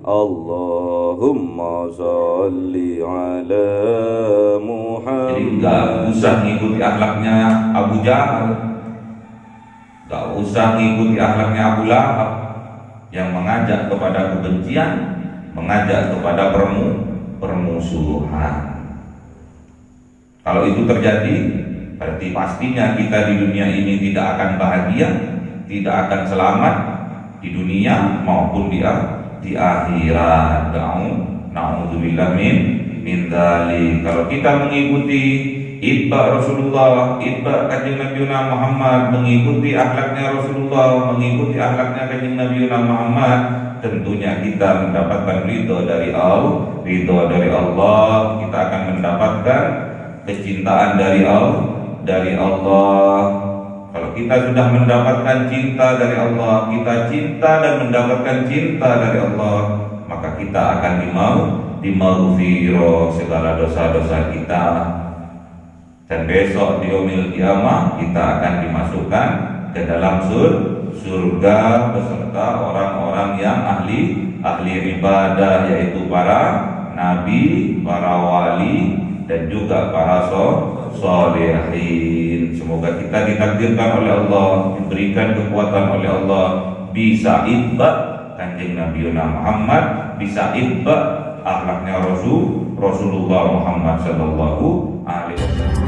Allahumma sholli ala Muhammad. Jadi nggak usah ngikuti akhlaknya Abu Jahal, nggak usah ngikuti akhlaknya Abu Lahab yang mengajak kepada kebencian, mengajak kepada permusuhan. Kalau itu terjadi, berarti pastinya kita di dunia ini tidak akan bahagia, tidak akan selamat di dunia maupun di akhirat. Na'udzubillah min dzalik. Kalau kita mengikuti itba Rasulullah, itba kanjeng Nabi Muhammad, mengikuti akhlaknya Rasulullah, mengikuti akhlaknya kanjeng Nabi Muhammad, tentunya kita mendapatkan ridho dari Allah, kita akan mendapatkan kecintaan dari Allah. Kalau kita sudah mendapatkan cinta dari Allah, kita cinta dan mendapatkan cinta dari Allah, maka kita akan dimaghfirah segala dosa-dosa kita. Dan besok di yaumil qiyamah kita akan dimasukkan ke dalam surga beserta orang-orang yang ahli ibadah, yaitu para nabi, para wali, dan juga para sholihin. Semoga kita ditakdirkan oleh Allah, diberikan kekuatan oleh Allah, bisa itba kanjeng Nabi Muhammad, bisa itba akhlaknya Rasulullah Muhammad sallallahu alaihi wasallam.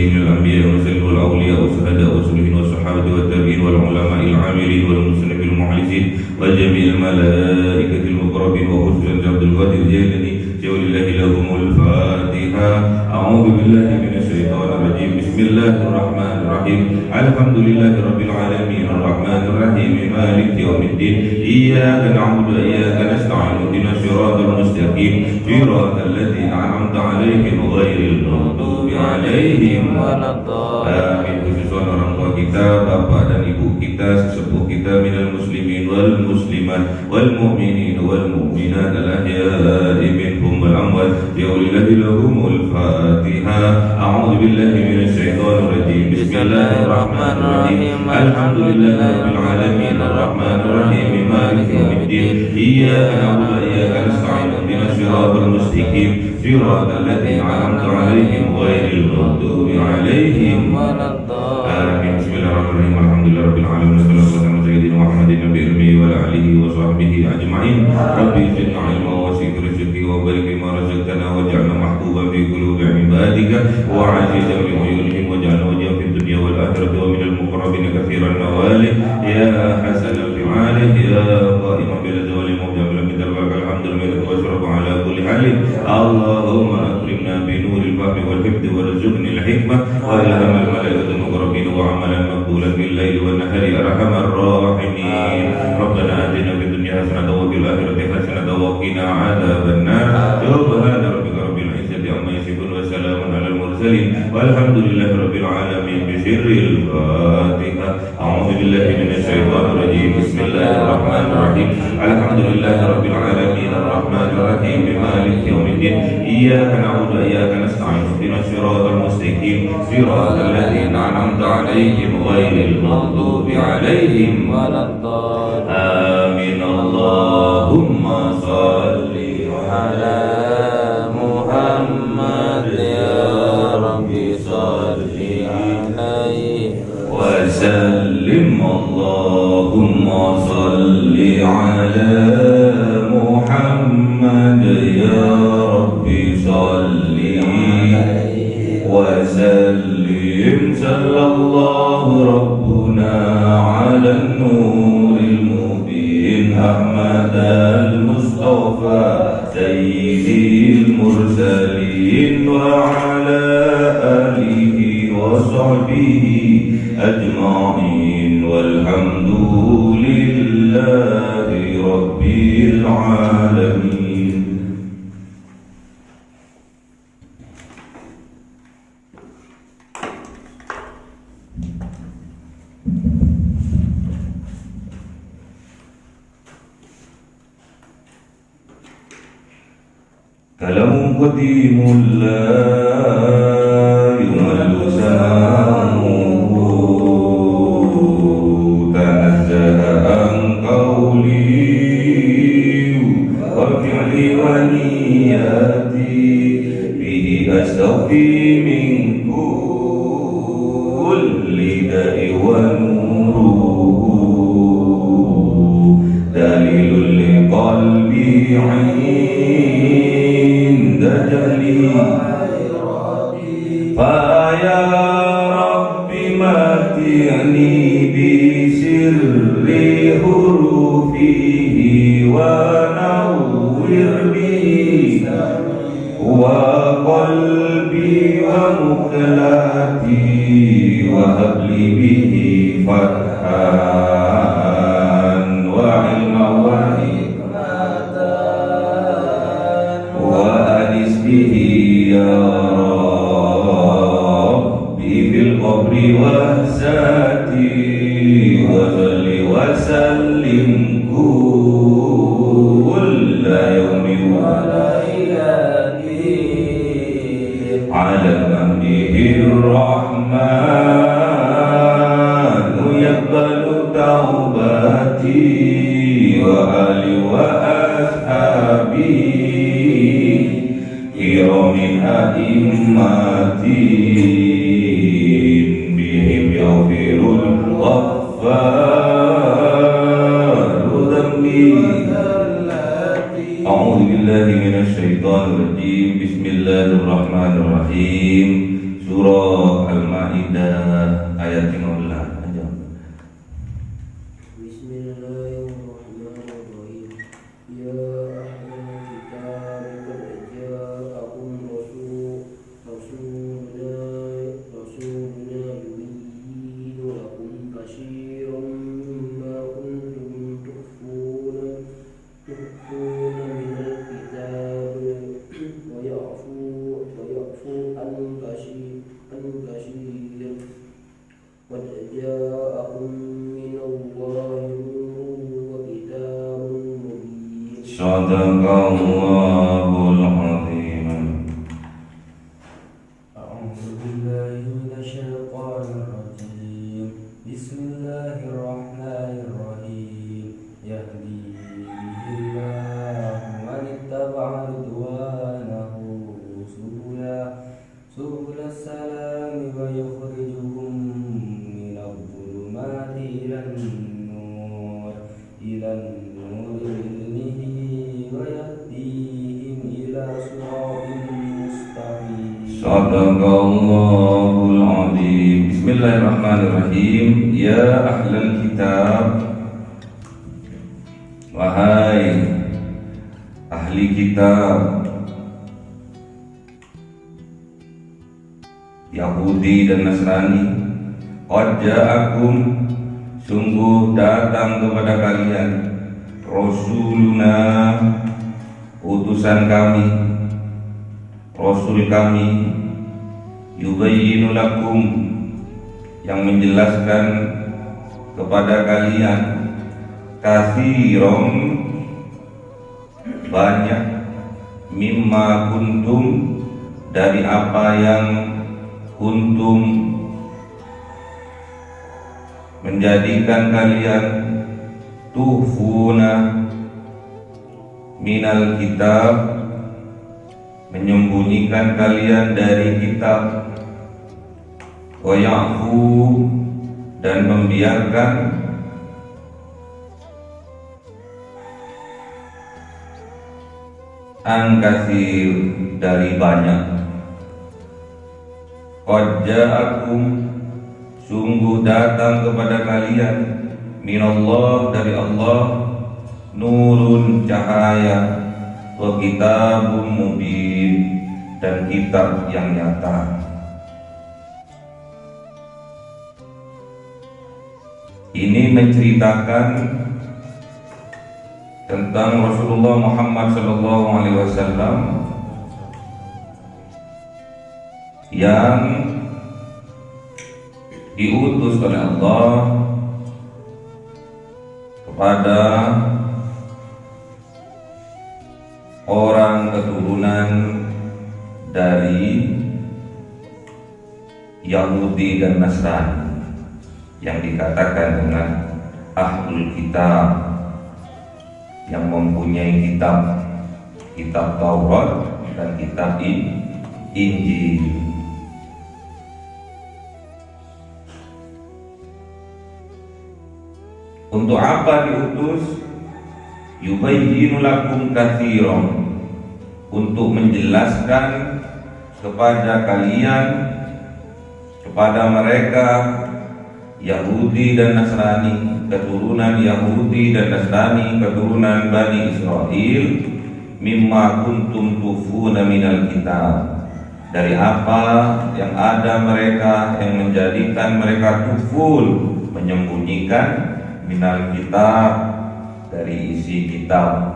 من الأنبياء والمرسلين والأولياء والشهداء والصالحين والصحابة والتابعين والعلماء العاملين والمسلمين المخلصين وجميع الملائكة المقربين وخصوصا عبد القادر الجيلاني ولله لهم الفاتحة. أعوذ بالله من الشيطان الرجيم. بسم الله الرحمن الرحيم. الحمد لله رب العالمين الرحمن الرحيم مالك يوم الدين. إياك نعبد وإياك نستعين اهدنا الصراط المستقيم صراط الذين أنعمت عليهم غير المغضوب عليهم ولا الضالين. Khususan orang tua kita, bapak dan ibu kita, sesepuh kita, minal muslimin wal muslimat wal mu'minin wal mu'minat al-ahya'i minhum wal amwat bi'ulillahi lahumul fatihah. A'udzu billahi minasy syaithanir rajim. Bismillahirrahmanirrahim. Alhamdulillahi rabbil alamin arrahmanir rahim maliki yaumiddin. Iyyaka na'budu wa iyyaka nasta'in ihdinas siratal mustaqim siratal ladzina an'amta 'alaihim ghairil maghdubi 'alaihim waladdallin. Bismillahirrahmanirrahim. Alhamdulillahirabbil alamin. Wassalatu wassalamu ala sayyidina Muhammadin nabiyil ummi wa ala alihi wa sahbihi ajma'in. Rabbi zidna 'ilma wa zid rizqi wa barik lima razaqtana waj'alna mahbuban fi qulubi 'ibadika wa 'azizan li 'uyunihim waj'alna wajhan fid dunya wal akhirati wa minal muqarrabin katsiran nawali ya hasanal fi'ali ya qa'iman bil zawali mawjabal min dalwal hamdulillah wa syarafu ala kulli halin. Allahumma akrimna bi nuril fahmi wal hifdhi warzuqni al hikmah wa ilhamal malaikatil muqarrabin wa amalan maqbulan bil laili wan nahari arhamar rahimin. Rabbana atina fid dunya hasanatan wa fil akhirati hasanatan wa qina adzaban nar. Subhana rabbika rabbil izzati amma yasifun wa salamun alal mursalin walhamdulillahi rabbil alamin. Bisirril Fatihah. A'udzu billahi minasy syaithanir rajim. Bismillahirrahmanirrahim. Alhamdulillahi rabbil alamin arrahmanir rahim maliki yaumiddin. Iyyaka na'budu wa iyyaka nasta'in ihdinas siratal mustaqim siratal ladzina an'amta 'alaihim ghairil maghdubi 'alaihim waladdallin. Amin. Allahumma shalli ala Muhammad ya Rabbi shalli alaihi wa sallim. Allahumma shalli ala Muhammad ya Rabbi shalli wa sallim. Sallallahu rabbuna ala nuril mubin Ahmad al-Mustafa sayyidil mursalin wa ala alihi wa sahbihi ajma'in walhamdulillahi rabbil alamin. كلام قديم لا يمل زمان من كل داء ونوره دليل لقلبي عند جهلي فيا رب متعني بسر حروفه ونور به وقلبي ومقلتي وهب لي به فتحا وعلما وحكمة وأنس به يا ربي في القبر وهساتي وصل وسلم كل يوم على نبيه الرحمن يقبل توبتي وآلي وأصحابي كرام أئمتي بهم يغفر الغفار ذنبي أعوذ بالله من الشيطان الرجيم بسم الله الرحمن الرحيم Surah Al-Ma'idah ayat 15 aja. Bismillahirrahmanirrahim. Ya ahlal kitab qad ja'akum rasuluna yubayyinu lakum katsiran mimma kuntum tukhfuna minal kitab wa ya'fu an katsir qad ja'akum minallahi nurun wa kitabun mubin. Sadaqallahul azim. A'udzu billahi minasyaitonir rajim. Bismillahirrahmanirrahim. Yahdi bihillahu man ittaba'a ridwanahu subulas salam wa yukhrijuhum minadh dhulumati ilan nur bi'ilmihi wa yahdihim ila siratin mustaqim. Sadaqallahul azim. Bismillahirrahmanirrahim. Ya ahlal kitab, wahai ahli kitab Yahudi dan Nasrani, qad ja'akum, sungguh datang kepada kalian rasuluna, utusan kami, rasul kami, yubayyinu lakum, yang menjelaskan kepada kalian katsiran, banyak, mimma kuntum, dari apa yang kuntum, menjadikan kalian tuhfuna minal kitab, menyembunyikan kalian dari kitab, wa ya'fu, dan membiarkan an katsir, dari banyak. Qad ja'akum, sungguh datang kepada kalian, minallah, dari Allah, nurun, cahaya, wa kitabun mubin, dan kitab yang nyata. Ini menceritakan tentang Rasulullah Muhammad SAW yang diutus oleh Allah kepada orang keturunan dari Yahudi dan Nasrani yang dikatakan dengan Ahlul Kitab, yang mempunyai kitab Taurat dan kitab Injil. Untuk apa diutus? Yubayyinu lakum katsiran, untuk menjelaskan kepada kalian, kepada mereka Yahudi dan Nasrani, keturunan Yahudi dan Nasrani, keturunan Bani Israel, mimma kuntum tufuna minal kitab, dari apa yang ada mereka yang menjadikan mereka tuful, menyembunyikan, minal kitab, dari isi kitab.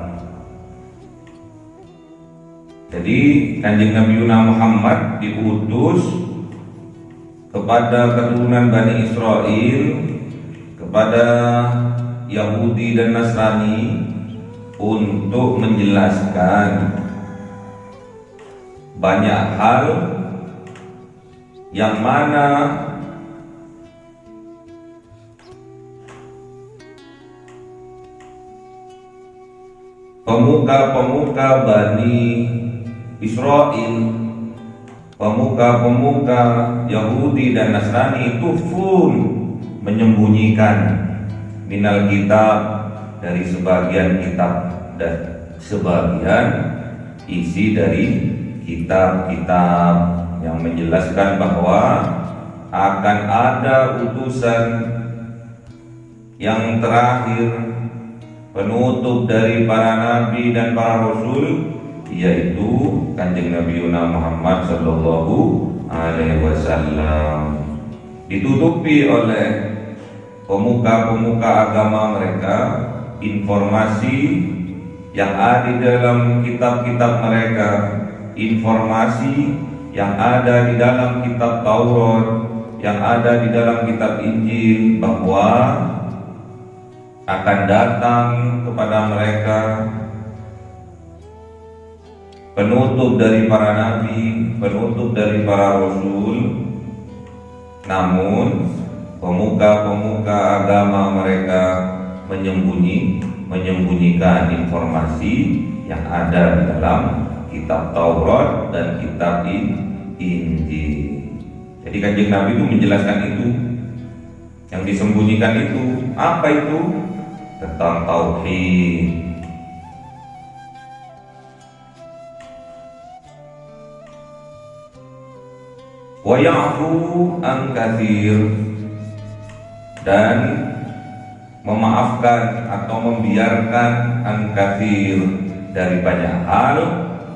Jadi Kanjeng Nabi Muhammad diutus kepada keturunan Bani Israel, kepada Yahudi dan Nasrani, untuk menjelaskan banyak hal yang mana pemuka-pemuka Bani Israel, pemuka-pemuka Yahudi dan Nasrani itu pun menyembunyikan minal kitab, dari sebagian kitab dan sebagian isi dari kitab-kitab yang menjelaskan bahwa akan ada utusan yang terakhir, penutup dari para nabi dan para rasul, yaitu Kanjeng Nabi Muhammad sallallahu alaihi wasallam. Ditutupi oleh pemuka-pemuka agama mereka informasi yang ada di dalam kitab-kitab mereka, informasi yang ada di dalam kitab Taurat, yang ada di dalam kitab Injil, bahwa akan datang kepada mereka penutup dari para nabi, penutup dari para rasul. Namun pemuka-pemuka agama mereka menyembunyikan informasi yang ada di dalam kitab Taurat dan kitab Injil. Jadi Kanjeng Nabi itu menjelaskan itu. Yang disembunyikan itu apa itu? Tentang tauhid. Wa ya'fu an katsir, dan memaafkan atau membiarkan an katsir, dari banyak hal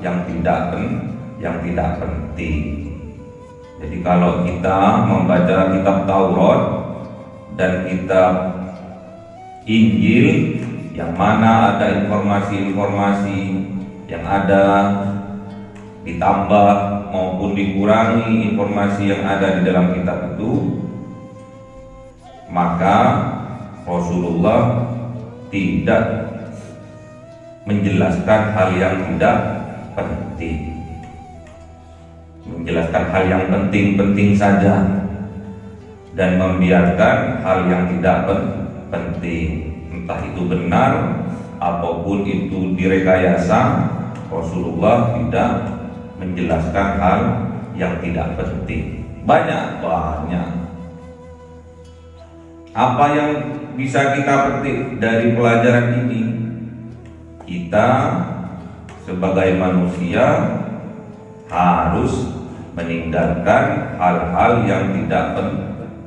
yang tidak penting. Jadi kalau kita membaca kitab Taurat dan kitab Injil, yang mana ada informasi-informasi yang ada ditambah maupun dikurangi informasi yang ada di dalam kitab itu, maka Rasulullah tidak menjelaskan hal yang tidak penting, menjelaskan hal yang penting-penting saja, dan membiarkan hal yang tidak penting, entah itu benar ataupun itu direkayasa. Rasulullah tidak menjelaskan hal yang tidak penting. Banyak. Apa yang bisa kita petik dari pelajaran ini? Kita sebagai manusia harus meninggalkan hal-hal yang tidak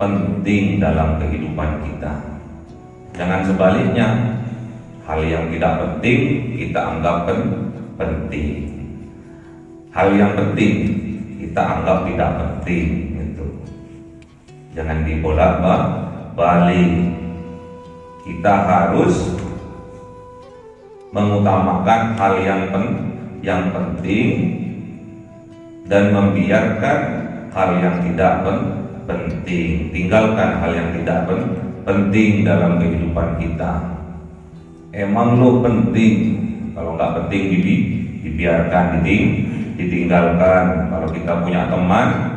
penting dalam kehidupan kita. Jangan sebaliknya, hal yang tidak penting kita anggap penting, hal yang penting kita anggap tidak penting. Gitu. Jangan dibolak-balik. Kita harus mengutamakan hal yang penting dan membiarkan hal yang tidak penting. Tinggalkan hal yang tidak penting dalam kehidupan kita. Emang lo penting? Kalau nggak penting dibiarkan, ditinggalkan. Kalau kita punya teman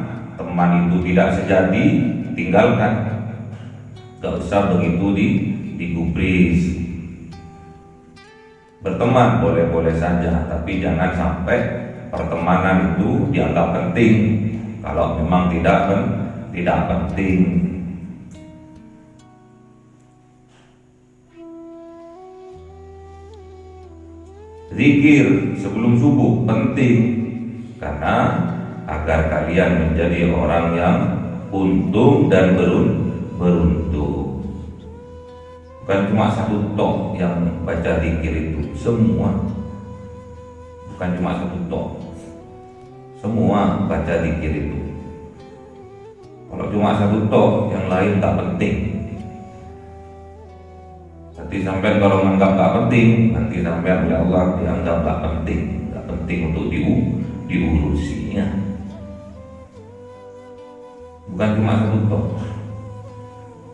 itu tidak sejati, tinggalkan. Gak usah begitu digubris. Berteman boleh-boleh saja, tapi jangan sampai pertemanan itu dianggap penting. Kalau memang tidak penting. Zikir sebelum subuh penting karena agar kalian menjadi orang yang untung dan beruntung. Bukan cuma satu tok yang baca zikir itu, semua. Bukan cuma satu tok, semua baca zikir itu. Kalau cuma satu tok, yang lain tak penting. Nanti sampai kalau menganggap tak penting, nanti sampai oleh Allah dianggap tak penting untuk diurusinya. Bukan cuma satu tok.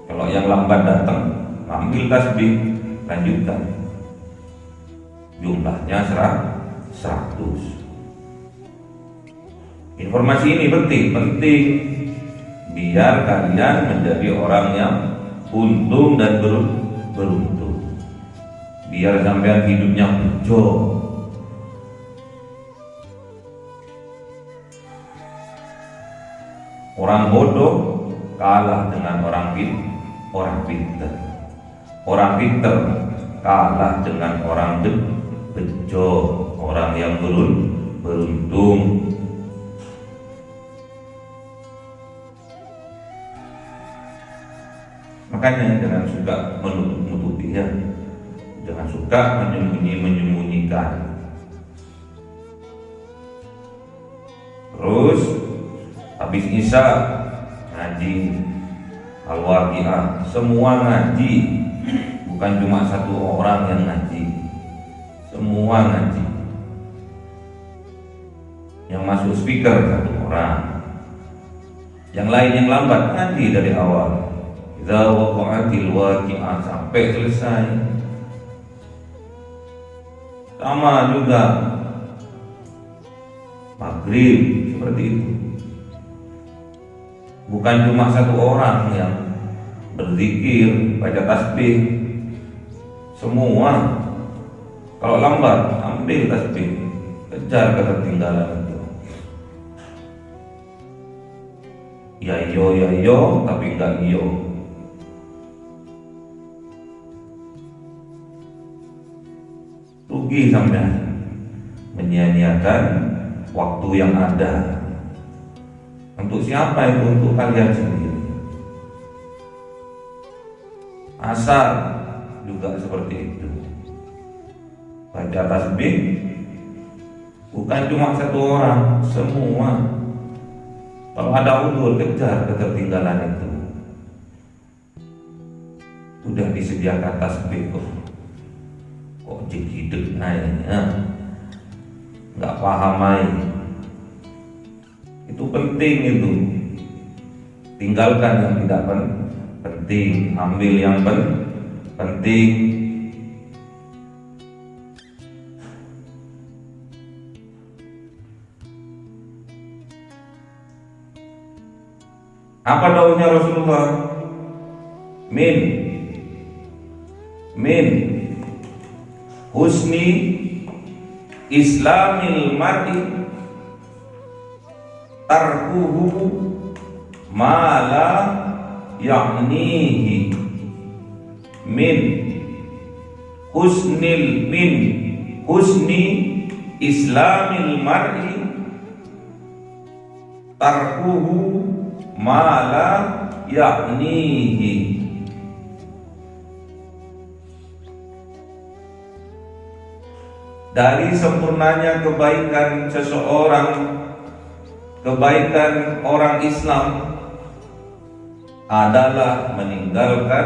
Kalau yang lambat datang, ambil tasbih, lanjutkan. Jumlahnya 100. Informasi ini penting biar kalian menjadi orang yang untung dan beruntung. Biar sampean hidupnya bejo. Orang bodoh kalah dengan orang pintar. Orang pintar kalah dengan orang bejo, orang yang beruntung. Makanya jangan suka menutup-nutupi ya. Jangan suka menyembunyikan. Terus habis Isya ngaji Al-Waqiah, semua ngaji. Bukan cuma satu orang yang ngaji, semua ngaji. Yang masuk speaker satu orang, yang lain yang lambat ngaji dari awal. Idza waqa'atil waqi'ah sampai selesai. Sama juga maghrib seperti itu. Bukan cuma satu orang yang berzikir, baca tasbih, semua. Kalau lambat, ambil tasbih, kejar ketertinggalan itu. Ya yo, tapi enggak yo. Rugi sampai menyia-nyiakan waktu yang ada. Untuk siapa itu? Untuk kalian sendiri. Asar juga seperti itu. Baca tasbih bukan cuma satu orang, semua. Kalau ada udur, kejar ketertinggalan itu. Udah disediakan tasbih kok hidup naiknya nggak paham itu penting itu. Tinggalkan yang tidak penting, ambil yang penting. Apa daunnya Rasulullah? Min husni islamil mar'i tarkuhu ma la ya'nihi. Min husni islamil mar'i tarkuhu ma la ya'nihi. Dari sempurnanya kebaikan seseorang, kebaikan orang Islam adalah meninggalkan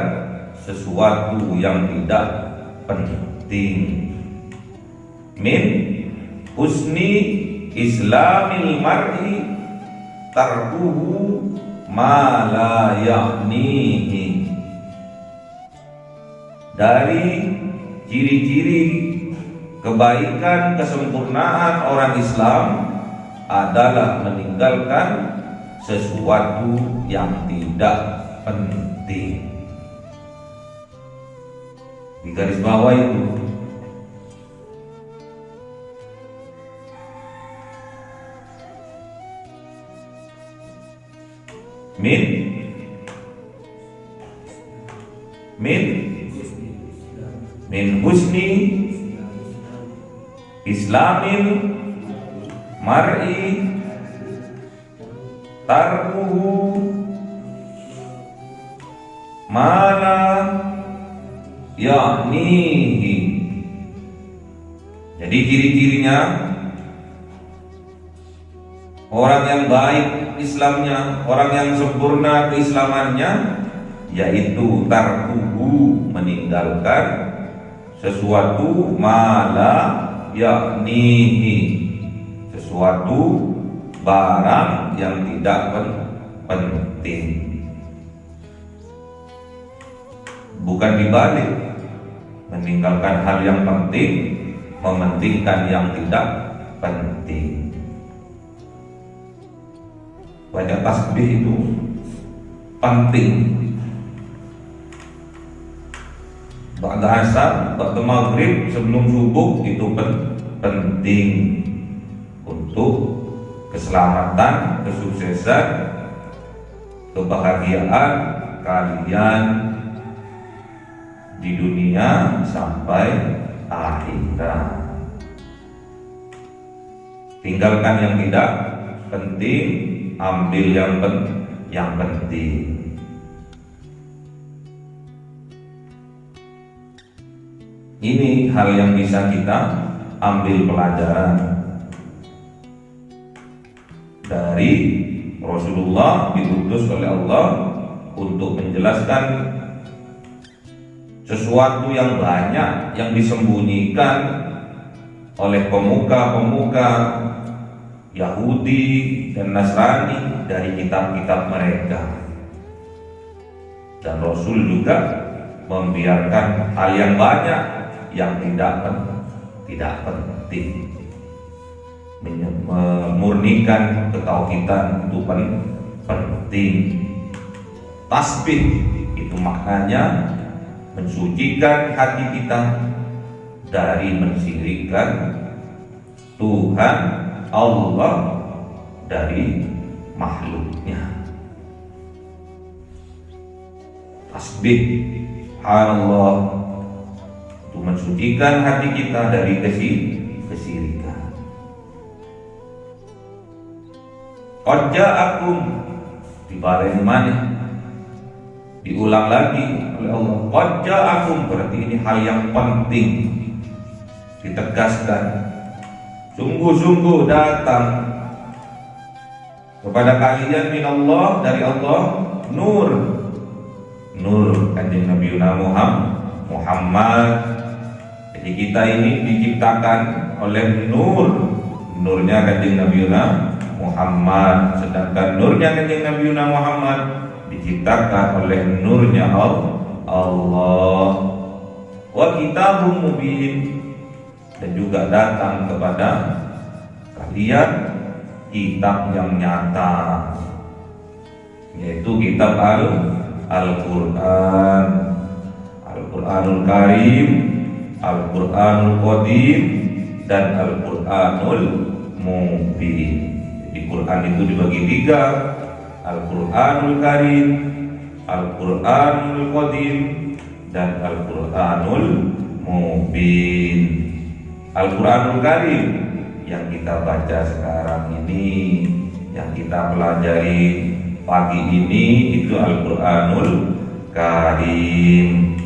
sesuatu yang tidak penting. Min husni islamil mar'i tarkuhu ma la ya'nihi. Dari ciri-ciri kebaikan, kesempurnaan orang Islam adalah meninggalkan sesuatu yang tidak penting. Di garis bawah itu. min husni islamil mar'i tarkuhu mala ya'nihi. Jadi ciri-cirinya orang yang baik Islamnya, orang yang sempurna keislamannya, yaitu tarkuhu, meninggalkan sesuatu mala ya'nihi, sesuatu barang yang tidak penting. Bukan dibalik, meninggalkan hal yang penting, mementingkan yang tidak penting. Baca tasbih itu penting. Ba'da asar, ba'da maghrib, sebelum subuh itu penting untuk keselamatan, kesuksesan, kebahagiaan kalian di dunia sampai akhirat. Tinggalkan yang tidak penting, ambil yang penting. Ini hal yang bisa kita ambil pelajaran dari Rasulullah, diutus oleh Allah untuk menjelaskan sesuatu yang banyak yang disembunyikan oleh pemuka-pemuka Yahudi dan Nasrani dari kitab-kitab mereka. Dan Rasul juga membiarkan hal yang banyak yang tidak penting, memurnikan ketauhidan itu penting. Tasbih itu maknanya mensucikan hati kita dari mensyirikkan Tuhan Allah dari makhluknya. Tasbih, subhanallah, itu mensucikan hati kita dari kesyirikan. Qad ja'akum, dibalik mana? Diulang lagi oleh Allah. Qad ja'akum, berarti ini hal yang penting ditegaskan. Sungguh-sungguh datang kepada kalian min Allah, dari Allah, nur kanjeng Nabi Muhammad. Jadi kita ini diciptakan oleh nurnya kanjeng Nabi Muhammad, sedangkan nurnya kanjeng Nabi Muhammad diciptakan oleh nurnya Allah. Wa kitabun mubin, dan juga datang kepada kalian kitab yang nyata, yaitu kitab Al-Quran, Al-Quranul Karim, Al-Quranul Qadim, dan Al-Quranul Mubin. Jadi Quran itu dibagi tiga: Al-Quranul Karim, Al-Quranul Qadim, dan Al-Quranul Mubin. Al-Quranul Karim yang kita baca sekarang ini, yang kita pelajari pagi ini, itu Al-Quranul Karim.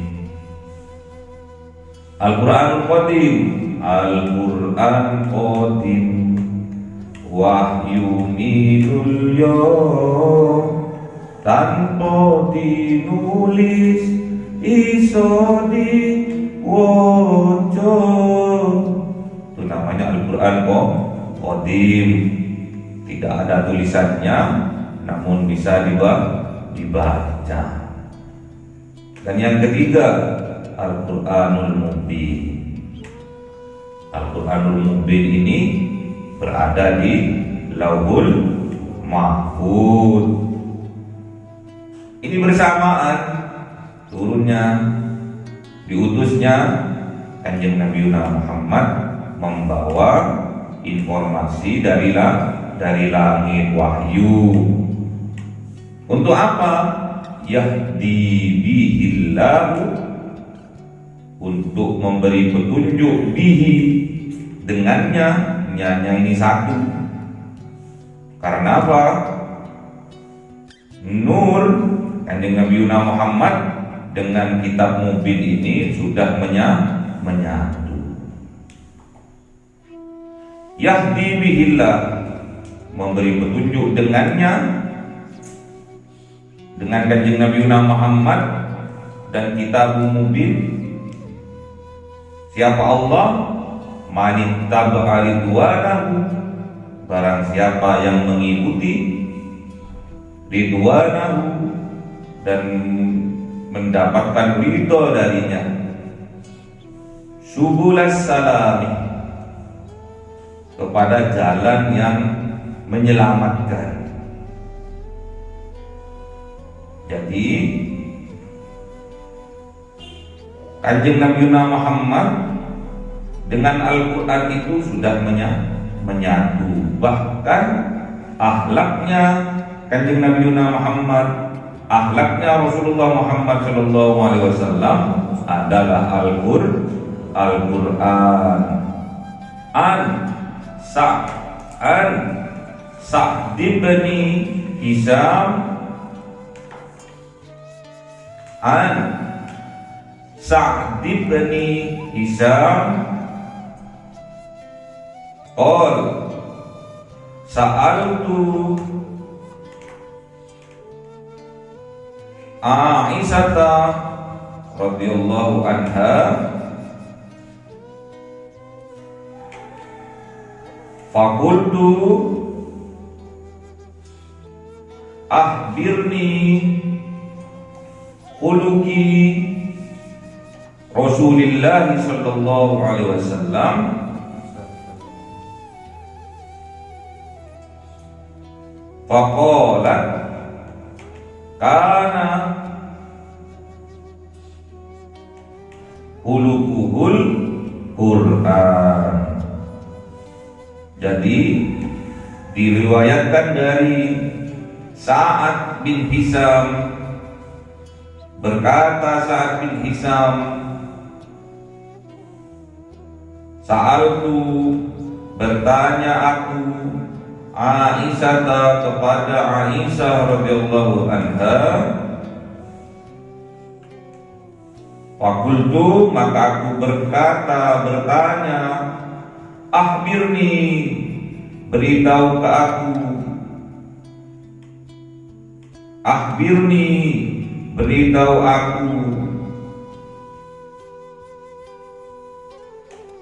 Al-Quranul Qadim, Al-Quran Qadim, wahyu minul yo, tanpa dinulis iso diwoco, itu namanya Al-Quran Qadim. Tidak ada tulisannya, namun bisa dibaca. Dan yang ketiga, Al-Quranul Mubin. Al-Quranul Mubin ini berada di Lauhul Mahfuz. Ini bersamaan turunnya, diutusnya kanjeng Nabi Muhammad membawa informasi dari langit, wahyu. Untuk apa? Yahdi bihillahu, untuk memberi petunjuk, bihi dengannya, nyanya ini satu. Karena apa? Nur Kanjeng Nabi Muhammad dengan kitab mubin ini sudah menyatu. Yahdi bihillah, memberi petunjuk dengannya, dengan Kanjeng Nabi Muhammad dan kitab mubin. Siapa Allah? Manittaba'a ridwanahu, barang siapa yang mengikuti ridwanahu dan mendapatkan ridho darinya, subulas salami, kepada jalan yang menyelamatkan. Jadi Kanjeng Nabi Muhammad dengan Al-Quran itu sudah menyatu. Bahkan akhlaknya Kanjeng Nabi Muhammad, akhlaknya Rasulullah Muhammad Sallallahu Alaihi Wasallam adalah Al-Quran. Sa'd bin Hisam, Sa'd bin Hisam qol sa'altu Aisyah radhiyallahu anha faqultu akhbirni khuluqi Rasulullah sallallahu alaihi wasallam. Faqalat kana khuluquhul Quran. Jadi diriwayatkan dari Sa'ad bin Hisam, berkata Sa'ad bin Hisam, sa'altu, bertanya aku, Aisyah kepada Aisyah radhiyallahu anha, fakultu, maka aku bertanya, akhbirni, beritahu ke aku, akhbirni, beritahu aku,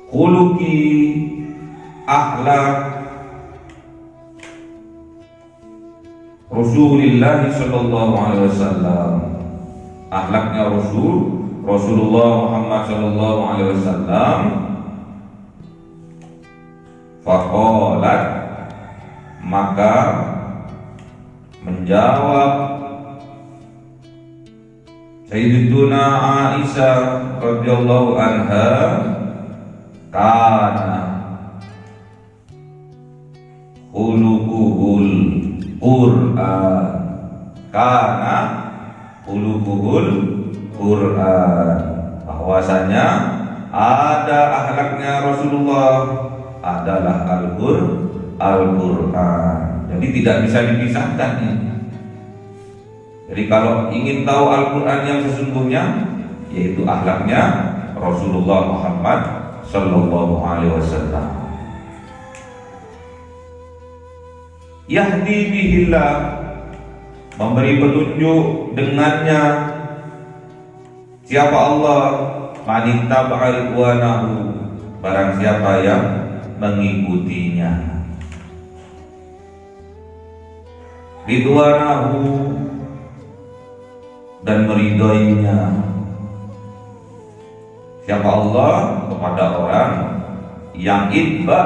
khuluqi, akhlak Rasulullah sallallahu alaihi wasallam, akhlaknya Rasulullah Muhammad sallallahu alaihi wasallam. Faqalat, maka menjawab Sayyidatuna Aisyah radhiyallahu anha, kana khuluquhul Quran, kana khuluquhul Quran, bahwasanya ada akhlaknya Rasulullah adalah Al-Quran. Jadi tidak bisa dipisahkan ya. Jadi kalau ingin tahu Al-Quran yang sesungguhnya, yaitu akhlaknya Rasulullah Muhammad Sallallahu Alaihi Wasallam. Yahdi bihillah, memberi petunjuk dengannya. Siapa Allah? Manittaba'a ridwanahu, barang siapa yang mengikutinya. Ridwanahu, dan meridhoinya. Siapa Allah? Kepada orang yang itba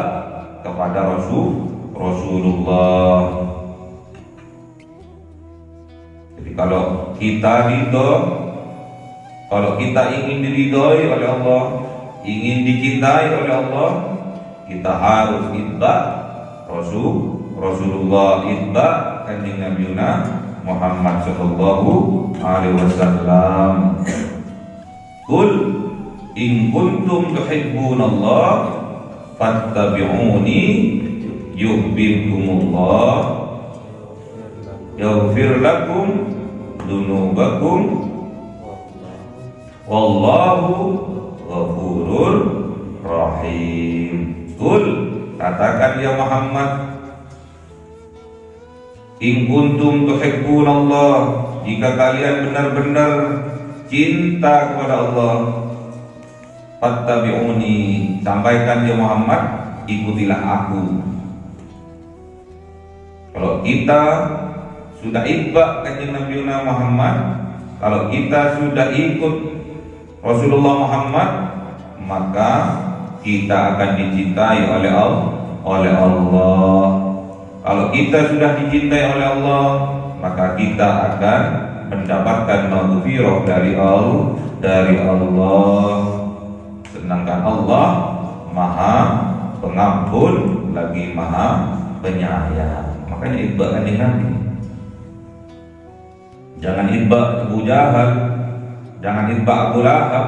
kepada Rasulullah. Jadi kalau kita ridho, kalau kita ingin diridhoi oleh Allah, ingin dicintai oleh Allah, kita harus itba Rasulullah, itba Kanjeng Nabi Muhammad sallallahu alaihi wasallam. Qul in kuntum tuhibbunallah fattabi'uni yuhibbukumullah yaghfir lakum dzunubakum wallahu ghafurur rahim. Qul, katakan ya Muhammad, in kuntum tuhibbunallah, jika kalian benar-benar cinta kepada Allah, fattabi'uni, sampaikan ya Muhammad, ikutilah aku. Kalau kita sudah itba kanjeng Nabi Muhammad, kalau kita sudah ikut Rasulullah Muhammad, maka kita akan dicintai oleh Allah. Kalau kita sudah dicintai oleh Allah, maka kita akan mendapatkan maghfirah dari Allah. Sedangkan Allah Maha Pengampun lagi Maha Penyayang. Makanya itba kanjeng Nabi. Jangan itba Abu Jahal, jangan itba Abu Lahab,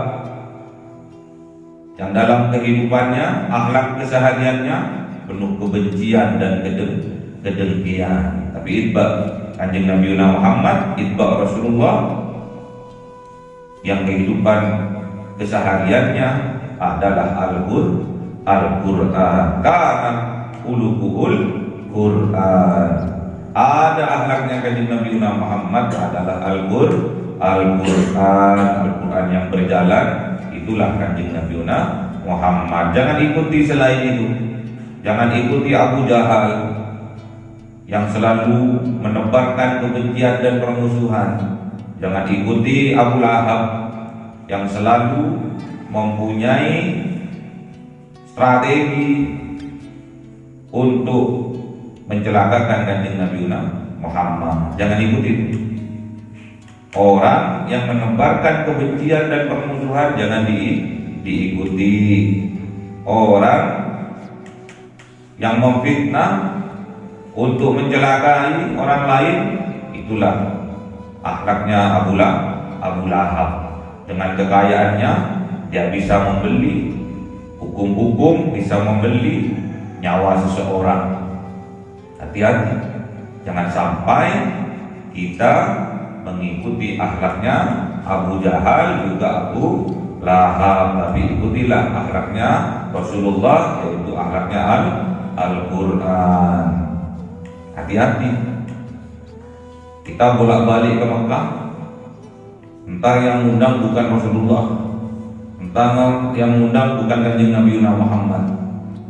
yang dalam kehidupannya, akhlak kesehariannya penuh kebencian dan kedengkian. Tapi itba kanjeng Nabi Muhammad, itba Rasulullah, yang kehidupan kesehariannya adalah Al-Qur'an. Karena uluhul Quran. Ada akhlaknya kanjeng Nabi Muhammad adalah Al-Quran yang berjalan. Itulah kanjeng Nabi Muhammad. Jangan ikuti selain itu. Jangan ikuti Abu Jahal yang selalu menebarkan kebencian dan permusuhan. Jangan ikuti Abu Lahab yang selalu mempunyai strategi untuk mencelakakan kanjeng Nabi Muhammad. Jangan ikuti itu. Orang yang menebarkan kebencian dan permusuhan jangan diikuti. Orang yang memfitnah untuk mencelakai orang lain, itulah akhlaknya Abu Lahab. Dengan kekayaannya dia bisa membeli hukum-hukum, bisa membeli nyawa seseorang. Hati-hati, jangan sampai kita mengikuti akhlaknya Abu Jahal juga Abu Lahab, tapi ikutilah akhlaknya Rasulullah, yaitu akhlaknya Al-Quran. Hati-hati, kita bolak-balik ke Mekah, entah yang undang bukan Rasulullah, entah yang undang bukan kanjeng Nabi Muhammad,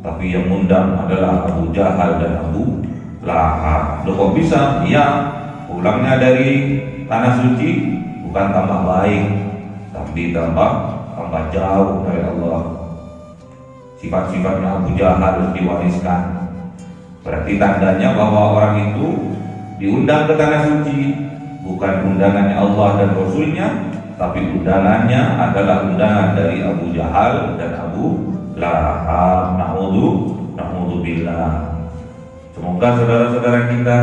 tapi yang undang adalah Abu Jahal dan Abu Lahab. Loh kok bisa? Iya, pulangnya dari tanah suci bukan tambah baik, tapi tambah jauh dari Allah. Sifat-sifatnya Abu Jahal harus diwariskan. Berarti tandanya bahwa orang itu diundang ke tanah suci bukan undangannya Allah dan Rasulnya, tapi undangannya adalah undangan dari Abu Jahal dan Abu Lahab. Na'udzubillah. Semoga saudara-saudara kita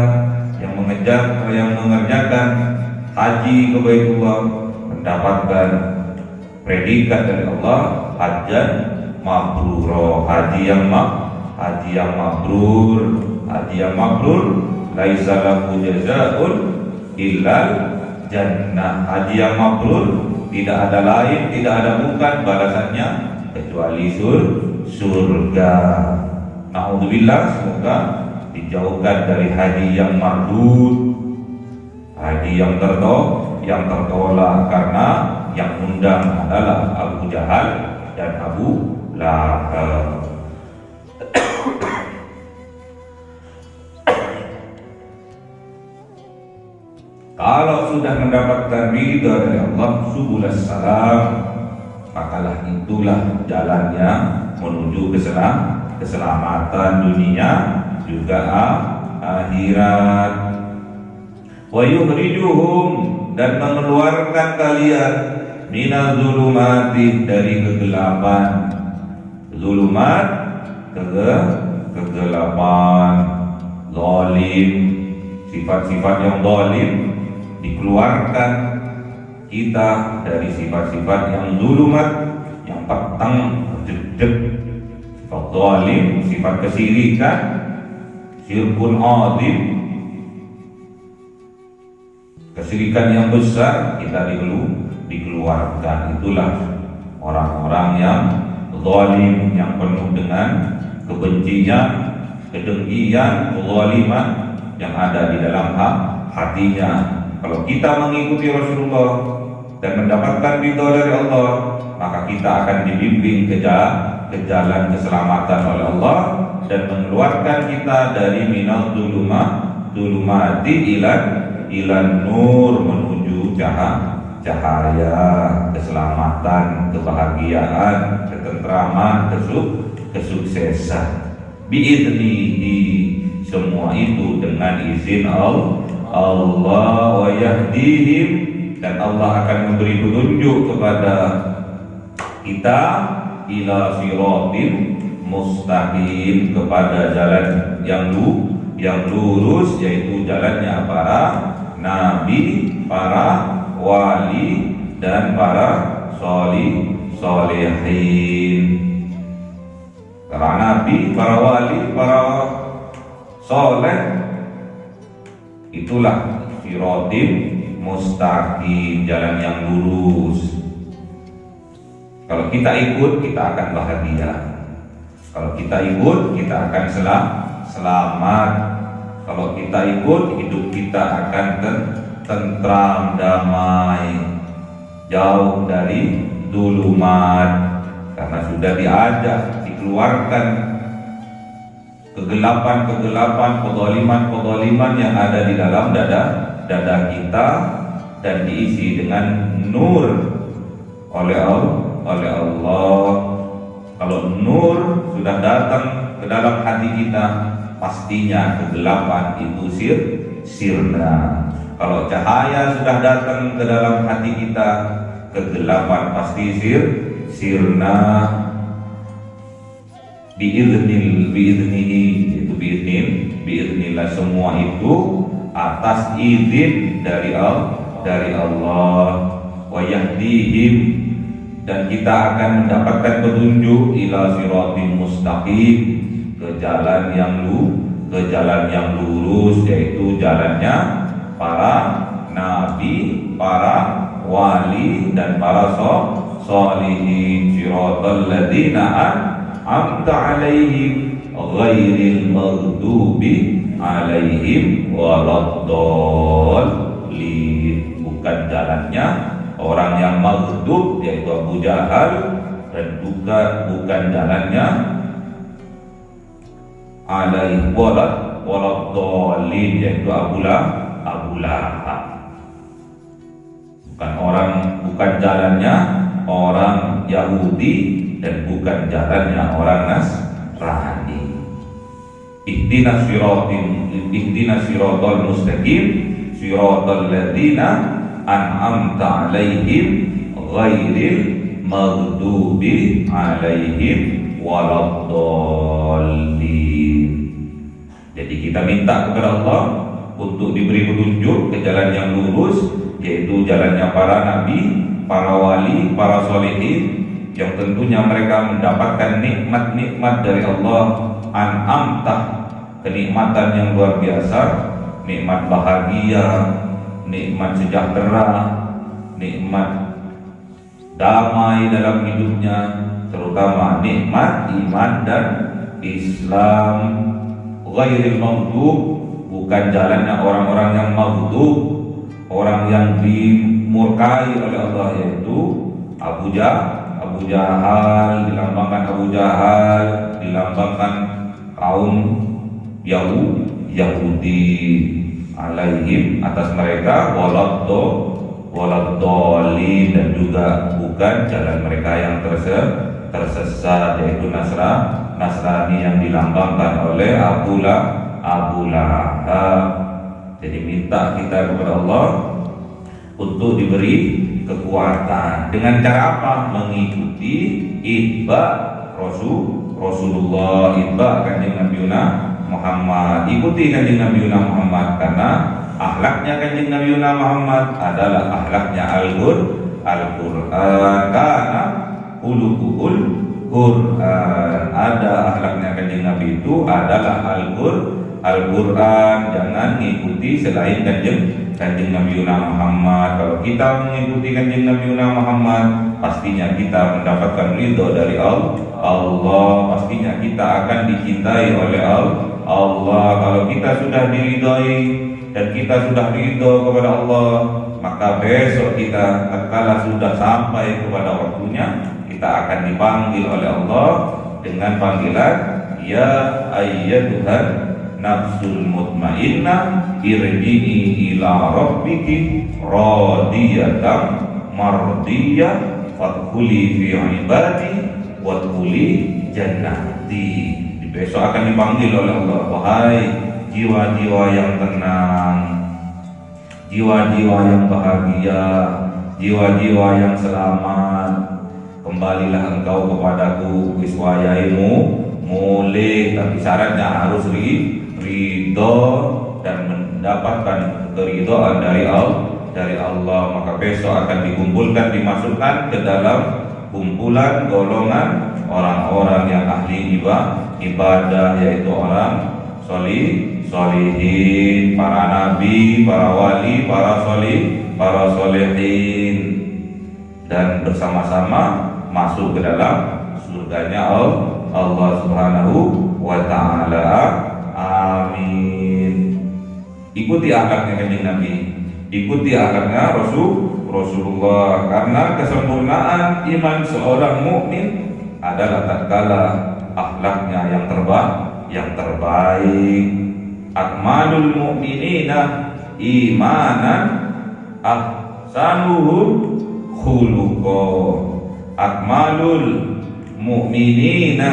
yang mengerjakan haji ke Baitullah mendapatkan predikat dari Allah, hajjan mabrur, haji yang mabrur, laisa lahu jazaa'un illal jannah. Haji yang mabrur tidak ada lain, tidak ada bukan balasannya kecuali surga. Na'udzubillah, semoga dijauhkan dari haji yang mardud, haji yang tertolak, karena yang undang adalah Abu Jahal dan Abu Lahab. Kalau sudah mendapatkan ridha dari Allah subulas salam, makalah itulah jalannya menuju keselamatan dunia juga akhirat. Wa yukhrijuhum, dan mengeluarkan kalian minaz zulumati, dari kegelapan. Zulumat kegelapan, zalim, sifat-sifat yang zalim dikeluarkan kita dari sifat-sifat yang zulumat, yang petang, jedek, sifat zalim, sifat kesyirikan, syirkun azim, kesyirikan yang besar, kita dikeluarkan. Itulah orang-orang yang zalim, yang penuh dengan kebencian, kedengkian, kezaliman yang ada di dalam hatinya. Kalau kita mengikuti Rasulullah dan mendapatkan ridha dari Allah, maka kita akan dibimbing ke jalan keselamatan oleh Allah dan mengeluarkan kita dari minal zulumati ilan nur, menuju cahaya keselamatan, kebahagiaan, ketentraman, kesuksesan. Bi'idnihi, semua itu dengan izin Allah, wa yahdihim, dan Allah akan memberi petunjuk kepada kita ila siratin mustaqim, kepada jalan yang lurus, yaitu jalannya para nabi, para wali, dan para solehin. Para nabi, para wali, para soleh, itulah siratin mustaqim, jalan yang lurus. Kalau kita ikut, kita akan bahagia. Kalau kita ikut, kita akan selamat. Kalau kita ikut, hidup kita akan tentram, damai, jauh dari zulumat, karena sudah diajak, dikeluarkan kegelapan-kegelapan, kezaliman yang ada di dalam dada kita, dan diisi dengan nur oleh Allah. Kalau nur sudah datang ke dalam hati kita, pastinya kegelapan itu sirna. Kalau cahaya sudah datang ke dalam hati kita, kegelapan pasti sirna. Biiznihi, itu biiznillah, semua itu atas izin dari Allah. Wa yahdihim, dan kita akan mendapatkan petunjuk ila siratin mustaqim, ke jalan yang lurus, yaitu jalannya para nabi, para wali, dan para sholihin. Siratal ladzina an'amta 'alaihim ghairil maghdubi 'alaihim waladdallin. Bukan jalannya orang yang maghdub, yaitu Abu Jahal, dan juga bukan jalannya alaih waladdallin, yaitu Abu Lahab. Bukan jalannya orang Yahudi, dan bukan jalannya orang Nasrani. Ihdinas siratal mustaqim, siratal ladzina an'amta 'alaihim ghairil maghdubi 'alaihim waladdallin. Jadi kita minta kepada Allah untuk diberi petunjuk ke jalan yang lurus, yaitu jalannya para nabi, para wali, para sholihin, yang tentunya mereka mendapatkan nikmat-nikmat dari Allah. An'amta, kenikmatan yang luar biasa, nikmat bahagia, nikmat sejahtera, nikmat damai dalam hidupnya, terutama nikmat iman dan Islam. Ghairil maghdub, bukan jalannya orang-orang yang maghdub, orang yang dimurkai oleh Allah, yaitu Abu Jahal, dilambangkan Abu Jahal, dilambangkan kaum Yahudi, alaihim, atas mereka, waladdallin, dan juga bukan jalan mereka yang tersesat, yaitu Nasrani yang dilambangkan oleh Abu Lahab. Jadi minta kita kepada Allah untuk diberi kekuatan. Dengan cara apa? Mengikuti Rasulullah, kanjeng Nabi Muhammad. Ikuti kanjeng Nabi Muhammad, karena Akhlaknya kanjeng Nabi Muhammad adalah akhlaknya Al-Qur'an. Karena khuluquhul Qur'an. Ada akhlaknya kanjeng Nabi itu adalah Al-Qur'an. Jangan ngikuti selain kanjeng Nabi Muhammad. Kalau kita mengikuti kanjeng Nabi Muhammad, pastinya kita mendapatkan ridho dari Allah. Pastinya kita akan dicintai oleh Allah. Kalau kita sudah diridhoi dan kita sudah ridho kepada Allah, maka besok kita tatkala sudah sampai kepada waktunya, kita akan dipanggil oleh Allah dengan panggilan ya ayyatuhan nafsul mutmainnah irji'i ila rabbiki radiyatan mardiyah fadkhuli fi ibadi wadkhuli jannati. Besok akan dipanggil oleh Allah, wahai jiwa-jiwa yang tenang, jiwa-jiwa yang bahagia, jiwa-jiwa yang selamat, kembalilah engkau kepadaku, wiswayaimu mulih, tapi syaratnya harus ridho dan mendapatkan keridhaan dari Allah. Maka besok akan dikumpulkan, dimasukkan ke dalam kumpulan golongan orang-orang yang ahli ibadah, yaitu orang solihin, para nabi, para wali, para solihin, dan bersama-sama masuk ke dalam surganya Allah Subhanahu wa ta'ala. Amin. Ikuti akhlaknya kanjeng Nabi, ikuti akhlaknya Rasulullah, karena kesempurnaan iman seorang mukmin adalah tatkala akhlaknya yang terbaik. Akmalul mu'minina imanan ahsanuhum khuluqa. Akmalul mu'minina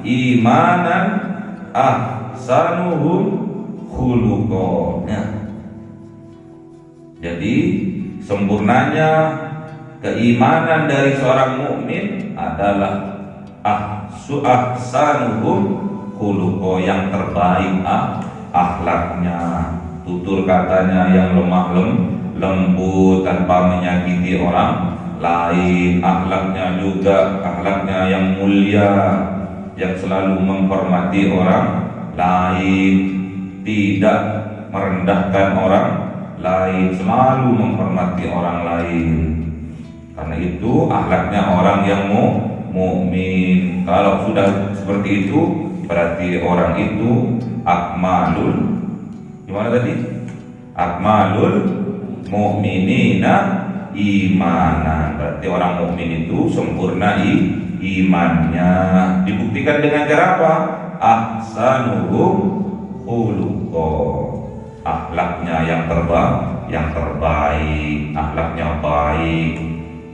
imanan ahsanuhum khuluqa. Jadi sempurnanya keimanan dari seorang mukmin adalah ahsanuhum khuluqa, yang terbaik akhlaknya, tutur katanya yang lemah lembut tanpa menyakiti orang lain, akhlaknya juga akhlaknya yang mulia, yang selalu menghormati orang lain, tidak merendahkan orang lain, selalu menghormati orang lain. Karena itu akhlaknya orang yang mukmin. Kalau sudah seperti itu, berarti orang itu akmalul, gimana tadi? Akmalul mu'minina imanan. Berarti orang mukmin itu sempurna imannya. Dibuktikan dengan cara apa? Ahsanuhum khuluqa. Akhlaknya yang terbaik, akhlaknya baik,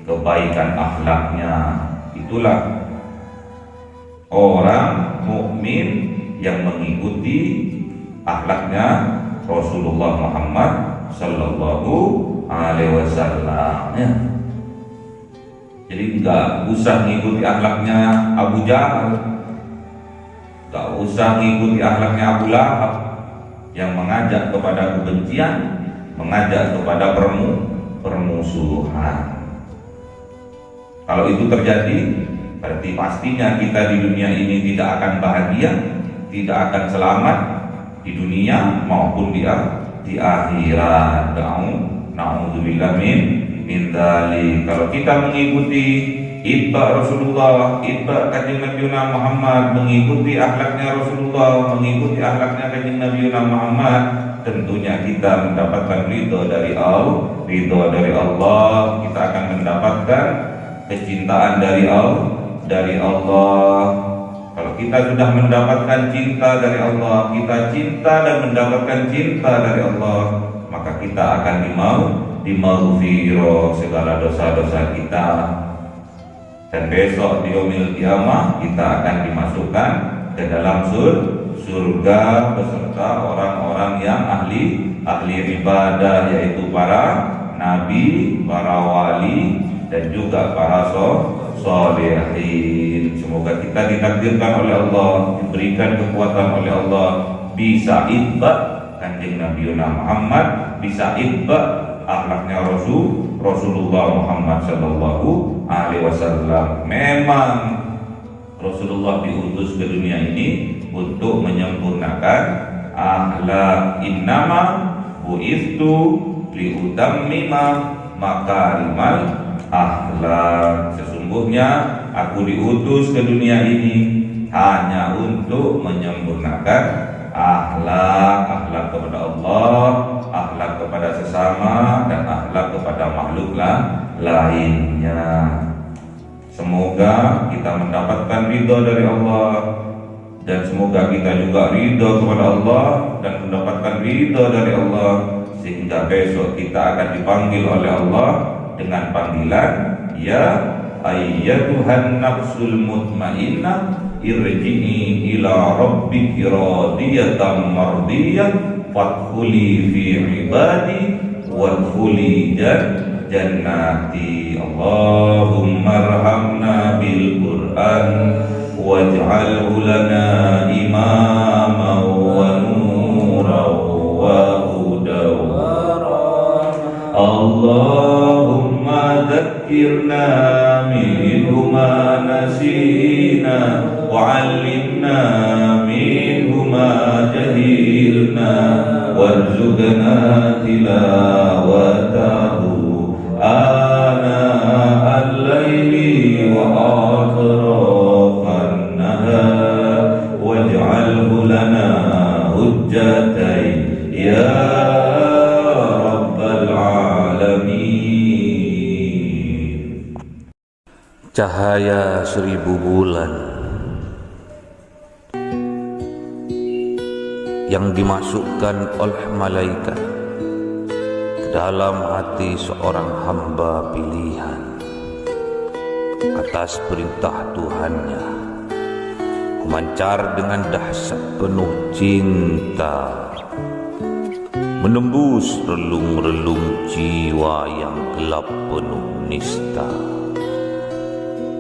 kebaikan akhlaknya. Itulah orang mukmin yang mengikuti akhlaknya Rasulullah Muhammad sallallahu alaihi wasallam. Jadi nggak usah ngikuti akhlaknya Abu Jahal, nggak usah ngikuti akhlaknya Abu Lahab yang mengajak kepada kebencian, mengajak kepada permusuhan. Kalau itu terjadi, berarti pastinya kita di dunia ini tidak akan bahagia, tidak akan selamat di dunia maupun di akhirat. Na'udzubillah min dzalik. Kalau kita mengikuti itba Rasulullah, itba kanjeng Nabi Muhammad, mengikuti akhlaknya Rasulullah, mengikuti akhlaknya kanjeng Nabi Muhammad, tentunya kita mendapatkan ridho dari Allah. Kita akan mendapatkan kecintaan dari Allah. Kalau kita sudah mendapatkan cinta dari Allah, kita cinta dan mendapatkan cinta dari Allah, maka kita akan dimaghfirah segala dosa-dosa kita. Dan besok di yaumil qiyamah kita akan dimasukkan ke dalam surga beserta orang-orang yang ahli ibadah, yaitu para nabi, para wali, dan juga para sholihin. Semoga kita ditakdirkan oleh Allah, diberikan kekuatan oleh Allah, bisa itba Kanjeng Nabi Muhammad, bisa itba akhlaknya Rasulullah Muhammad sallallahu alaihi wasallam. Memang Rasulullah diutus ke dunia ini untuk menyempurnakan akhlak. Innama bu'ithu liutammima makarimal akhlak. Sesungguhnya aku diutus ke dunia ini hanya untuk menyempurnakan akhlak kepada Allah, akhlak kepada sesama, dan akhlak kepada makhluk lainnya. Semoga kita mendapatkan ridha dari Allah, dan semoga kita juga ridha kepada Allah dan mendapatkan ridha dari Allah, sehingga besok kita akan dipanggil oleh Allah dengan panggilan ya ayyatuhan nafsul mutmainnah irji'i ila rabbiki radiyatan mardiyah fadkhuli fi ibadi wadkhuli jannati. Allahumma arhamna bil Qur'an waj'alhu lana imaman wa nuran wa hudan. Allahumma dhakkirna minhu ma nasina wa'allimna minhu ma jahilna warzuqna tilawatahu ana al-laili wa atrafan nahar waj'alhu lana hujjatain ya rabbal alamin. Cahaya 1000 bulan yang dimasukkan oleh malaikat ke dalam hati seorang hamba pilihan atas perintah Tuhannya, memancar dengan dahsyat penuh cinta, menembus relung-relung jiwa yang gelap penuh nista,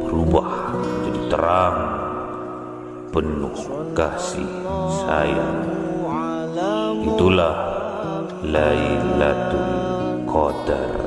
berubah menjadi terang penuh kasih sayang. Itulah Lailatul Qadar.